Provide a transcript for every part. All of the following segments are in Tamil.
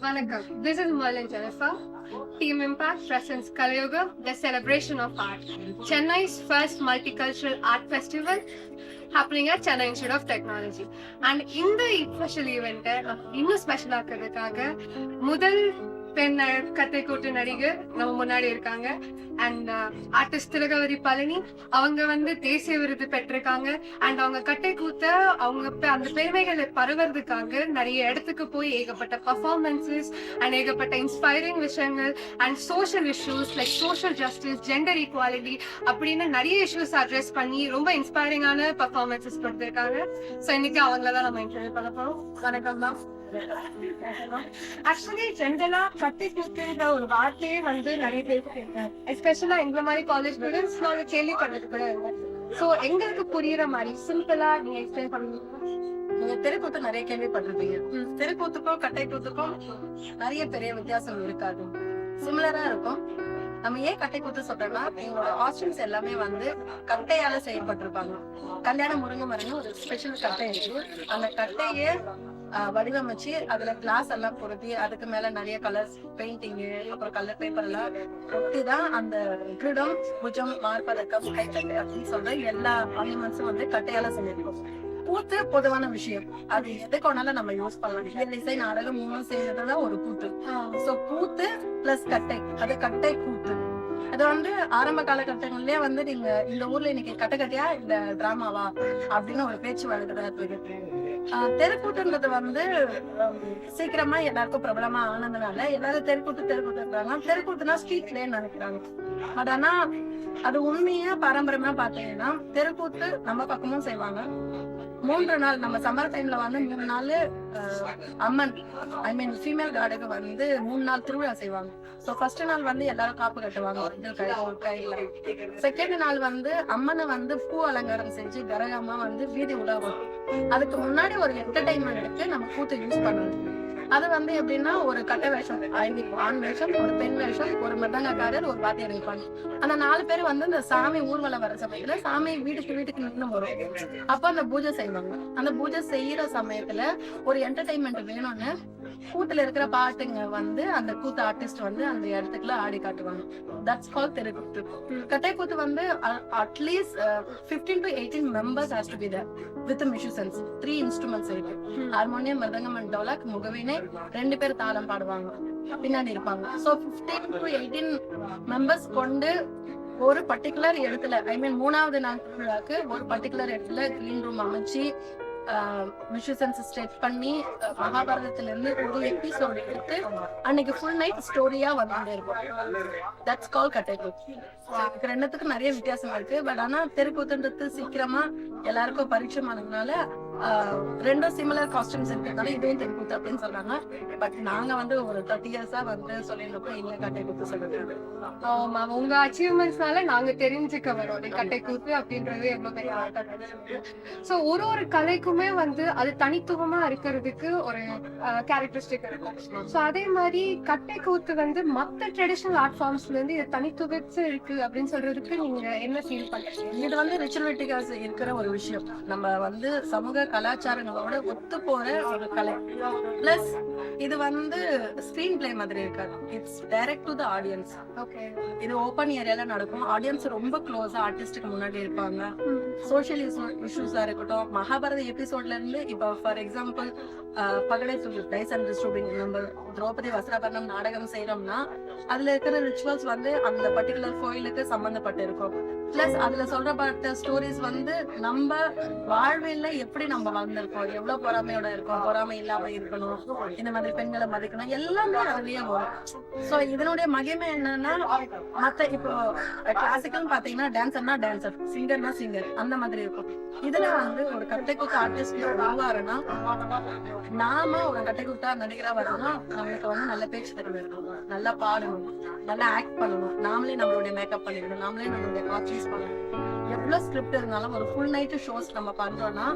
Vanakkam. This is Merlin Jennifer. Team Impact presents Kalayoga, the celebration of art. Chennai's first multicultural art festival happening at Chennai Institute of Technology. And in the special event, இன்னும் ஸ்பெஷல் ஆக்குறதுக்காக முதல் பெண் கத்தைக்கூட்டு நடிகர் நம்ம முன்னாடி இருக்காங்க. அண்ட் ஆர்டிஸ்ட் திலகவதி பழனி அவங்க தேசிய விருது பெற்றிருக்காங்க. அண்ட் அவங்க கட்டை கூத்த அவங்க அந்த பெருமைகளை பரவுறதுக்காக நிறைய இடத்துக்கு போய் ஏகப்பட்ட பர்ஃபார்மன்சஸ் அண்ட் ஏகப்பட்ட இன்ஸ்பைரிங் விஷயங்கள் and social issues like social justice, gender equality அப்படின்னு நிறைய இஷ்யூஸ் அட்ரஸ் பண்ணி ரொம்ப இன்ஸ்பைரிங்கான பர்ஃபார்மன்சஸ் கொடுத்துருக்காங்க. ஸோ இன்னைக்கு அவங்கள தான் நம்ம இன்டர்வியூ பண்ண போறோம். வணக்கம் தான். ஆக்சுவலி ஜென்ரலா கட்டை கூத்துன்ற ஒரு வார்த்தையே நிறைய பேருக்கு எஸ்பெஷலா எங்களை மாதிரி காலேஜ் ஸ்டூடெண்ட்ஸ் நாங்க கேள்விப்பட்டது கூட இல்லை. சோ எங்களுக்கு புரியுற மாதிரி சிம்பிளா நீங்க எக்ஸ்பிளைன் பண்ணுவீங்க? நீங்க தெருக்கூத்து நிறைய கேள்விப்பட்டிருப்பீங்க. தெருக்கூத்துக்கும் கட்டை கூத்துக்கும் நிறைய பெரிய வித்தியாசம் இருக்காது, சிமிலரா இருக்கும். நம்ம ஏன் கட்டை கூத்து சொல்றோம்னா, எங்களோட காஸ்டியூம்ஸ் எல்லாமே கட்டையால செய்யப்பட்டிருப்பாங்க. கல்யாண முருங்கை மரம்னு ஒரு ஸ்பெஷல் கட்டை இருக்கு. அந்த கட்டையே வடிவமைச்சு அதுல கிளாஸ் எல்லாம் பொருத்தி அதுக்கு மேல நிறைய கலர்ஸ் பெயிண்டிங்கு அப்புறம் கலர் பேப்பர் எல்லாம் ஒட்டிதான் அந்த கிரீடம், புஜம், மார்பதக்கம், கைத்தட்டை அப்படின்னு சொல்ற எல்லா ஆர்னமெண்ட்ஸும் கட்டையால செஞ்சிருக்கோம். கூத்து பொதுவான விஷயம், அது எதுக்கு வேணாலும் நம்ம யூஸ் பண்ணலாம். இசை நாடகம் மூணும் சேர்ந்ததுதான் ஒரு கூத்து. சோ கூத்து பிளஸ் கட்டை, அது கட்டை கூத்து. அது ஆரம்ப காலகட்டங்கள்லயே நீங்க இந்த ஊர்ல இன்னைக்கு கட்டை கட்டையா இந்த டிராமாவா அப்படின்னு ஒரு பேச்சு வழக்குதான். தெருக்கூட்டுன்றது சீக்கிரமா எல்லாருக்கும் பிரபலமா ஆனதுனால எல்லாரும் தெருக்கூட்டுறாங்க. தெருக்கூட்டுனா ஸ்ட்ரீட் பிளேன்னு நினைக்கிறாங்க. பட் ஆனா அது உண்மையா பாரம்பரியமா பாத்தீங்கன்னா தெருக்கூத்து நம்ம பக்கமும் செய்வாங்க. 3 நாள் நம்ம சம்மர் டைம்ல 3 நாள் அம்மன் ஃபீமேல் கார்டுக்கு 3 நாள் திருவிழா செய்வாங்க. சோ ஃபர்ஸ்ட் நாள் எல்லாரும் காப்பு கட்டுவாங்க. செகண்ட் நாள் அம்மனை பூ அலங்காரம் செஞ்சு கரகமா வீதி உலா வரும். அதுக்கு முன்னாடி ஒரு என்டர்டைன்மெண்ட்டுக்கு நம்ம கூத்து யூஸ் பண்ணணும். அது எப்படின்னா ஒரு கட்டை வேஷம், ஆண் வேஷம், ஒரு பெண் வேஷம், ஒரு மிருதங்கக்காரர், ஒரு வாத்தியார் இருப்பாங்க. அந்த 4 பேர் இந்த சாமி ஊர்வலம் வர சமயத்துல சாமி வீட்டுக்கு நின்று வரும். அப்ப அந்த பூஜை செய்வாங்க. அந்த பூஜை செய்யற சமயத்துல ஒரு என்டர்டைன்மெண்ட் வேணும்னு கூத்துல இருக்கிற பாட்டுங்க அந்த கூத்து ஆர்டிஸ்ட் அந்த இடத்துக்குள்ள ஆடி காட்டுவாங்க. தட்ஸ் கால் தெருக்கூத்து. கட்டை கூத்து at least 15 to 18 members has to be there with musicians. 3 instruments இருக்கு. Harmonium, mridangam and dholak. முகவினை 2 பேர் தாளம் பாடுவாங்க, பின்னாடி இருப்பாங்க. சோ 15 to 18 மெம்பர்ஸ் கொண்டு ஒரு பர்டிகுலர் இடத்துல, மூணாவது நாள் திருவிழாக்கு ஒரு பர்டிகுலர் இடத்துல கிரீன் ரூம் அமைச்சு மியூசிஷியன்ஸ் ஸ்டெட் பண்ணி மகாபாரதத்துல இருந்து ஒரு எபிசோட் எடுத்து அன்னைக்கு ஃபுல் நைட் ஸ்டோரியா இருக்கும். தட்ஸ் கால் கட்டை கூத்து. ரெண்டுத்துக்கு நிறைய வித்தியாசம் இருக்கு. பட் ஆனா தெருக்கூத்துன்றது சீக்கிரமா எல்லாருக்கும் பரிச்சயமானதுனால ரெண்டும் சிமிலர் காஸ்டியூம்ஸ் இருக்கிறதுனால இதுவும் தெருக்கூத்து அப்படின்னு சொல்றாங்க. பட் நாங்க ஒரு 30 இயர்ஸா சொல்லிருக்கோம் இல்ல கட்டை கூத்து சொல்றது. உங்க அச்சீவ்மெண்ட்ஸ்னால நாங்க தெரிஞ்சுக்க வரோம் கட்டை கூத்து அப்படின்றது எவ்வளவு பெரிய ஆட்டம். சோ ஒரு கலைக்குமே அது தனித்துவமா இருக்கிறதுக்கு ஒரு கேரக்டரிஸ்டிக் இருக்கும். சோ அதே மாதிரி கட்டை கூத்து மத்த ட்ரெடிஷனல் ஆர்ட் ஃபார்ம்ஸ்ல இருந்து இது தனித்துவச்சு இருக்கு அப்படின்னு சொல்றதுக்கு நீங்க என்ன ஃபீல் பண்றீங்க? இது ரிச்சுவலிட்டிக்காக இருக்கிற ஒரு விஷயம். நம்ம சமூக கலாச்சாரங்களோட ஒத்து போற ஒரு கலை. பிளஸ் இது ஸ்கிரீன் பிளே மாதிரி இருக்காது. It's direct to the audience. Okay, இது ஓபன் ஏரியால நடக்கும். ஆடியன்ஸ் ரொம்ப க்ளோஸா ஆர்டிஸ்டுக்கு முன்னாடி இருப்பாங்க. சோஷியல் இஷ்யூஸா இருக்கட்டும், மகாபாரத எபிசோட்ல இருந்து இப்போ ஃபார் எக்ஸாம்பிள் பகடை டைஸ் அண்ட் டிஸ்ட்ரிபியூட்டிங் நம்ம திரௌபதி வஸ்திராபரணம் நாடகம் செய்யறோம்னா அதுல இருக்கிற ரிச்சுவல்ஸ் அந்த பர்டிகுலர் கோயிலுக்கு சம்பந்தப்பட்டு இருக்கும். பிளஸ் அதுல சொல்றப்பட்ட ஸ்டோரிஸ் நம்ம வாழ்வியல்ல எப்படி நம்ம வாழ்ந்திருக்கோம், எவ்வளவு பொறாமையோட இருக்கோம், பொறாமை இல்லாம இருக்கணும், இந்த மாதிரி பெண்களை மதிக்கணும், எல்லாமே அதுலயே வரும். சோ இதனுடைய மகிமை என்னன்னா, மத்த இப்போ கிளாசிக்கல் பாத்தீங்கன்னா டான்சர்னா டான்சர், சிங்கர்னா சிங்கர், அந்த மாதிரி இருக்கும். இதுல ஒரு கட்டைக்கூத்து ஆர்டிஸ்ட் உருவாருன்னா, நாம ஒரு கட்டைக்கூத்தா நடிகரா வரணும், நம்மளுக்கு நல்ல பேச்சு திறமை இருக்கணும், நல்லா பாடணும், நல்லா ஆக்ட் பண்ணணும், நாமளே நம்மளுடைய மேக்கப் பண்ணிக்கணும், நாமளே நம்மளுடைய காஸ்டியூம்ஸ் பண்ணணும். எவ்வளவு ஸ்கிரிப்ட் இருந்தாலும் ஒரு ஃபுல் நைட் ஷோஸ் நம்ம பண்றோம்னா,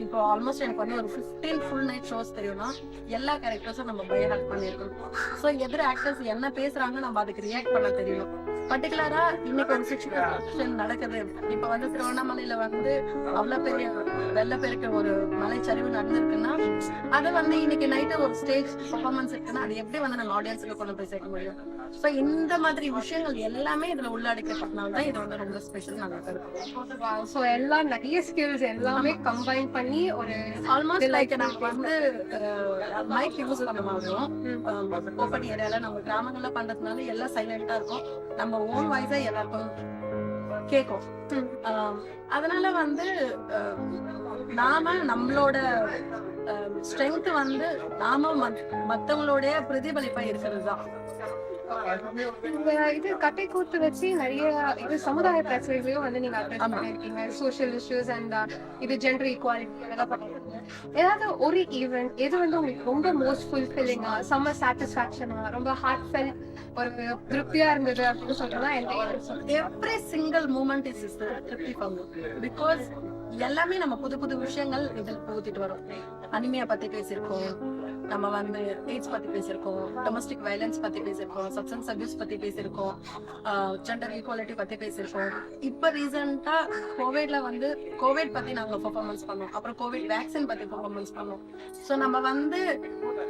இப்போ ஆல்மோஸ்ட் எனக்கு ஒரு 15 ஃபுல் நைட் ஷோஸ் தெரியும்னா எல்லா கேரக்டர்ஸும் நம்ம பை ஹார்ட் பண்ணிருக்கோம். ஸோ எதிர் ஆக்டர்ஸ் என்ன பேசுறாங்க நம்ம அதுக்கு ரியாக்ட் பண்ண தெரியும். பர்டிகுலரா இன்னைக்கு ஒரு சிச்சுவேஷன் நடக்குது. இப்ப வந்து திருவண்ணாமலையில வந்து அவ்வளவு பெரிய வெள்ளப்பெருக்கு ஒரு மலைச்சரிவு நடந்திருக்குன்னா அதை வந்து இன்னைக்கு நைட்டு ஒரு ஸ்டேஜ் பெர்ஃபார்மன்ஸ் இருக்குன்னா அது எப்படி வந்து நம்ம ஆடியன்ஸுக்கு கொண்டு போய் சேர்க்க முடியும்? ஸோ இந்த மாதிரி விஷயங்கள் எல்லாமே இதுல உள்ளடக்கப்பட்டனால்தான் இது வந்து ரொம்ப ஸ்பெஷல் நாங்க கருதுறோம். ஸோ எல்லாம் நிறைய ஸ்கில்ஸ் எல்லாமே கம்பைன் பண்ணி ஒரு ஆல்மோஸ்ட் லைக் நம்ம வந்து மைக் யூஸ் பண்ண மாதிரியும் ஓப்பன் ஏரியால நம்ம கிராமங்கள்ல பண்றதுனால எல்லாம் சைலண்டா இருக்கும். நம்ம ஓன் வாய்ஸா எல்லாருக்கும் கேட்கும். அதனால வந்து நாம நம்மளோட ஸ்ட்ரென்த் வந்து நாம மத்தவங்களோட பிரதிபலிப்பா இருக்கிறது தான். இது கட்டை கூத்து வச்சு நிறைய இது சமுதாய பிரச்சனைகளையும் வந்து நீங்க அட்ரஸ் பண்ணிருக்கீங்க. சோஷியல் இஷ்யூஸ் அண்ட் இது ஜெண்டர் ஈக்குவாலிட்டி அதெல்லாம் பண்ணிருக்கீங்க. ஏதாவது ஒரு ஈவெண்ட் எது வந்து உங்களுக்கு ரொம்ப மோஸ்ட் ஃபுல்ஃபில்லிங்கா செம்ம சாட்டிஸ்ஃபேக்ஷனா ரொம்ப ஹார்ட் ஃபெல் ஒரு திருப்தியா இருந்தது அப்படின்னு சொல்றதா எந்த event? Every single moment is திருப்தி பண்ணும். பிகாஸ் எல்லாமே நம்ம புது புது விஷயங்கள் இதில் புகுத்திட்டு வரோம். அனிமையா பத்தி பேசியிருக்கோம், நம்ம வந்து எய்ட்ஸ் பத்தி பேசியிருக்கோம், டொமஸ்டிக் வயலன்ஸ் பத்தி பேசியிருக்கோம், சப்ஸ்டன்ஸ் அபியூஸ் பத்தி பேசியிருக்கோம், ஜெண்டர் ஈக்குவாலிட்டி பத்தி பேசியிருக்கோம். இப்ப ரீசெண்டா கோவிட்ல வந்து கோவிட் பத்தி நாங்க பெர்ஃபார்மன்ஸ் பண்ணோம். அப்புறம் கோவிட் வேக்சின் பத்தி பெர்ஃபார்மன்ஸ் பண்ணோம். ஸோ நம்ம வந்து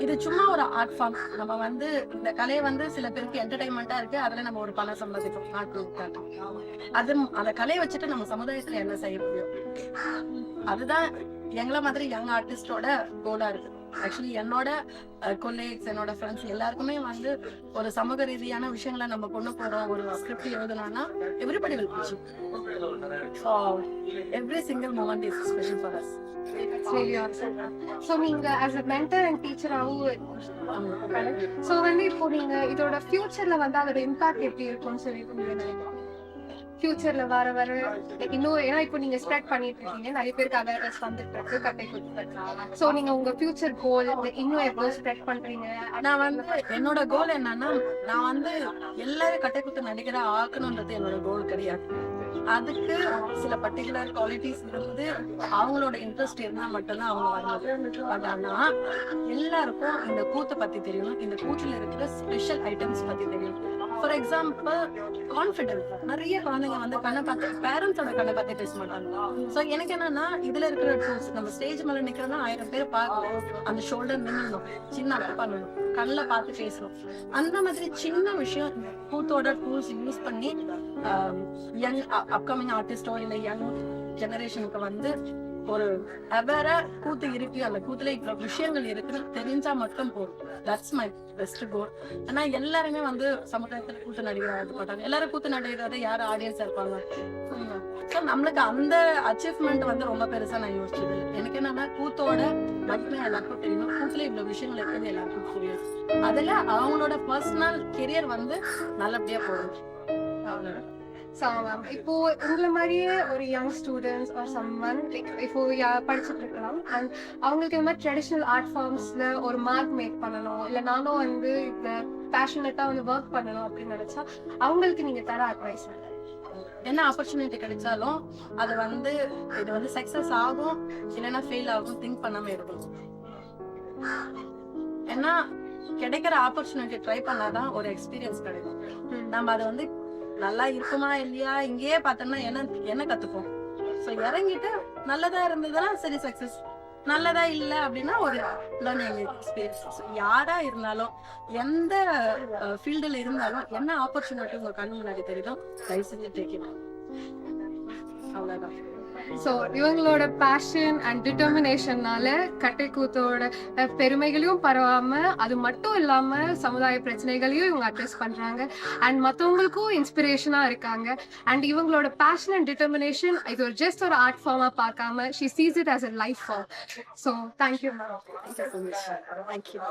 இது சும்மா ஒரு ஆர்ட் ஃபார்ம். நம்ம வந்து இந்த கலையை வந்து சில பேருக்கு என்டர்டைன்மெண்டா இருக்கு, அதுல நம்ம ஒரு பணம் சம்பாதிக்கிறோம். அது அந்த கலையை வச்சுட்டு நம்ம சமுதாயத்துல என்ன செய்ய முடியும்? அதுதான் எங்களை மாதிரி யங் ஆர்டிஸ்டோட கோலா இருக்கு. ஆக்சுவலி என்னோட கொலீக்ஸ் என்னோட ஃப்ரெண்ட்ஸ் எல்லாருக்குமே வந்து ஒரு சமூக ரீதியான விஷயங்களை நம்ம கொண்டு போறோம். ஒரு ஸ்கிரிப்ட் எழுதணும்னா everybody will push. So every single moment is special for us. Really awesome. So நீங்க as a mentor and teacher so வந்து இப்போ நீங்க இதோட ஃபியூச்சர்ல வந்து அதோட இம்பாக்ட் எப்படி இருக்கும்னு சொல்லிட்டு நீங்க நினைக்கிறீங்க? ஃபியூச்சர்ல வர வர இன்னும் ஏன்னா இப்போ நீங்க ஸ்ப்ரெட் பண்ணிட்டு இருக்கீங்க, நிறைய பேருக்கு அவேர்னஸ் வந்துட்டு இருக்கு கட்டை குத்து. சோ நீங்க உங்க ஃபியூச்சர் கோல் இன்னும் எவ்வளவு ஸ்ப்ரெட் பண்றீங்க? நான் வந்து என்னோட கோல் என்னன்னா, நான் வந்து எல்லாரும் கட்டை குத்து நடிகரா ஆக்கணும்ன்றது என்னோட கோல் கிடையாது. அதுக்கு சில பர்டிகுலர் குவாலிட்டிஸ் இருந்து அவங்களோட இன்ட்ரெஸ்ட் இருந்தா மட்டும்தான் அவங்க வரணும். பட் ஆனா எல்லாருக்கும் இந்த கூத்தை பத்தி தெரியும், இந்த கூத்துல இருக்கிற ஸ்பெஷல் ஐட்டம்ஸ் பத்தி தெரியும். For example confident. நிறைய குழந்தைங்க வந்து கண்ணை பார்த்து பேரண்ட்ஸோட கண்ணை பார்த்து பேச மாட்டாங்க. ஸோ எனக்கு என்னன்னா இதுல இருக்கிற டூல்ஸ் நம்ம ஸ்டேஜ் மேல நிக்கிறோம்னா 1000 பேர் பார்க்கணும், அந்த ஷோல்டர் நின்னுடணும், சின்ன அப் பண்ணணும், கண்ணில் பார்த்து பேசணும். அந்த மாதிரி சின்ன விஷயம் கூத்தோட டூல்ஸ் யூஸ் பண்ணி யங் அப்கமிங் ஆர்டிஸ்டோ இல்லை யங் ஜெனரேஷனுக்கு வந்து ஒரு அவேரா கூத்து இருக்கு, அந்த கூத்துல இவ்வளவு விஷயங்கள் இருக்குன்னு தெரிஞ்சா மட்டும் போதும். தட்ஸ் மை பெஸ்ட் கோல். ஆனா எல்லாருமே வந்து சமுதாயத்துல கூத்து நடிகராக மாட்டாங்க. எல்லாரும் கூத்து நடிகராக யாரும் ஆடியன்ஸா இருப்பாங்க. நம்மளுக்கு அந்த அச்சீவ்மெண்ட் வந்து ரொம்ப பெருசா நான் யோசிச்சது. எனக்கு என்னன்னா கூத்தோட மகிமை எல்லாருக்கும் தெரியணும், கூத்துல இவ்வளவு விஷயங்கள் இருக்குது எல்லாருக்கும் தெரியும். அதுல அவங்களோட பர்சனல் கெரியர் வந்து நல்லபடியா போகும். அவ்வளவுதான். இப்போ உங்களை மாதிரியே ஒரு யங் ஸ்டூடெண்ட்ஸ் ஆர் சம்மன் இப்போ படிச்சுட்டு இருக்கலாம் அண்ட் அவங்களுக்கு இந்த மாதிரி ட்ரெடிஷ்னல் ஆர்ட் ஃபார்ம்ஸ்ல ஒரு மார்க் மேக் பண்ணணும், இல்லை நானும் வந்து இந்த பேஷனட்டா வந்து ஒர்க் பண்ணணும் அப்படின்னு நினைச்சா அவங்களுக்கு நீங்க தர அட்வைஸ் என்ன? ஆப்பர்ச்சுனிட்டி கிடைச்சாலும் அது வந்து இது வந்து சக்சஸ் ஆகும் இல்லைன்னா ஃபெயில் ஆகும் திங்க் பண்ணாம இருக்கும். ஏன்னா கிடைக்கிற ஆப்பர்ச்சுனிட்டி ட்ரை பண்ணாதான் ஒரு எக்ஸ்பீரியன்ஸ் கிடைக்கும். நம்ம அதை வந்து நல்லா இருக்குமா இல்லையா இங்கேயே பார்த்தோம்னா என்ன கத்துப்போம். ஸோ இறங்கிட்டு நல்லதா இருந்ததுன்னா சரி சக்சஸ், நல்லதா இல்லை அப்படின்னா ஒரு லேர்னிங் எக்ஸ்பீரியன்ஸ். யாரா இருந்தாலும் எந்த ஃபீல்டில் இருந்தாலும் என்ன ஆப்பர்ச்சுனிட்டி உங்க கண்ணு முன்னாடி தெரியுதோ தயவு செஞ்சு டேக் இட். அவ்வளவுதான். ஸோ இவங்களோட பேஷன் அண்ட் டிட்டர்மினேஷன்னால கட்டை கூத்தோட பெருமைகளையும் பரவாம அது மட்டும் இல்லாம சமுதாய பிரச்சனைகளையும் இவங்க அட்ரஸ் பண்றாங்க அண்ட் மற்றவங்களுக்கும் இன்ஸ்பிரேஷனா இருக்காங்க. அண்ட் இவங்களோட பேஷன் அண்ட் டிட்டர்மினேஷன் இது ஒரு ஜஸ்ட் ஒரு ஆர்ட் ஃபார்மா பார்க்காம she sees it as a life form. So thank you ma'am. Thank you so much. Thank you.